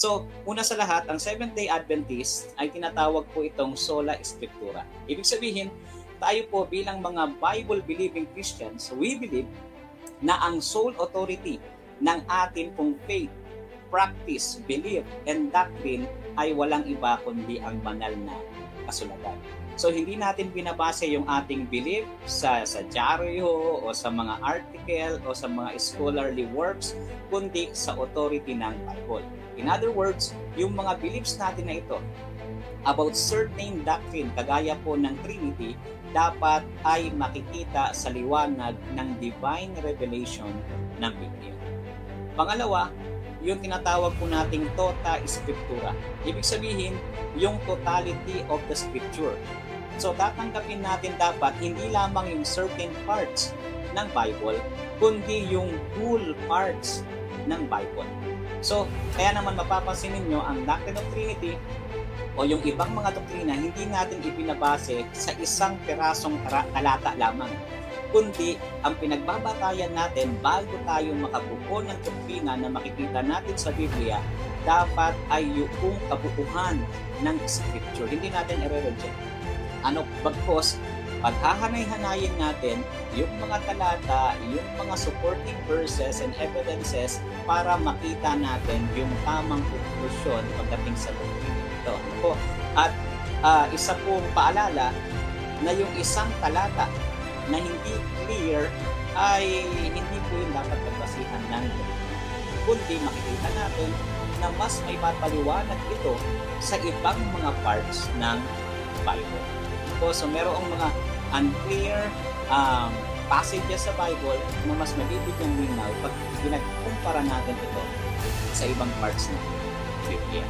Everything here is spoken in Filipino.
So, una sa lahat, ang Seventh-day Adventist ay tinatawag po itong sola scriptura. Ibig sabihin, tayo po bilang mga Bible-believing Christians, we believe na ang sole authority ng atin pong faith, practice, belief, and doctrine ay walang iba kundi ang banal na kasulatan. So, hindi natin binabase yung ating belief sa dyaryo o sa mga article o sa mga scholarly works, kundi sa authority ng Bible. In other words, yung mga beliefs natin na ito about certain doctrine, kagaya po ng Trinity, dapat ay makikita sa liwanag ng divine revelation ng Biblia. Pangalawa, yung tinatawag po nating tota scriptura. Ibig sabihin, yung totality of the scripture. So, tatanggapin natin dapat hindi lamang yung certain parts ng Bible, kundi yung whole parts ng Bible. So, kaya naman mapapansin ninyo ang doctrine of Trinity o yung ibang mga doktrina, hindi natin ipinabase sa isang pirasong talata lamang, kundi ang pinagbabatayan natin bago tayo makabuo ng doktrina na makikita natin sa Biblia, dapat ay yung kabuuhan ng Scripture. Hindi natin i-reject. Bagkos, paghahanay-hanayin natin yung mga talata, yung mga supporting verses and evidences para makita natin yung tamang konklusyon pagdating sa doktrina ito. At isa pong paalala na yung isang talata na hindi clear ay hindi po yung dapat pagbasihan ng doktrina. Kundi makikita natin na mas may mapaliwanag ito sa ibang mga parts ng Bible. So merong mga unclear passages sa Bible na mas mabibigyang linaw pag pinagkumpara natin ito sa ibang parts ng Biblia.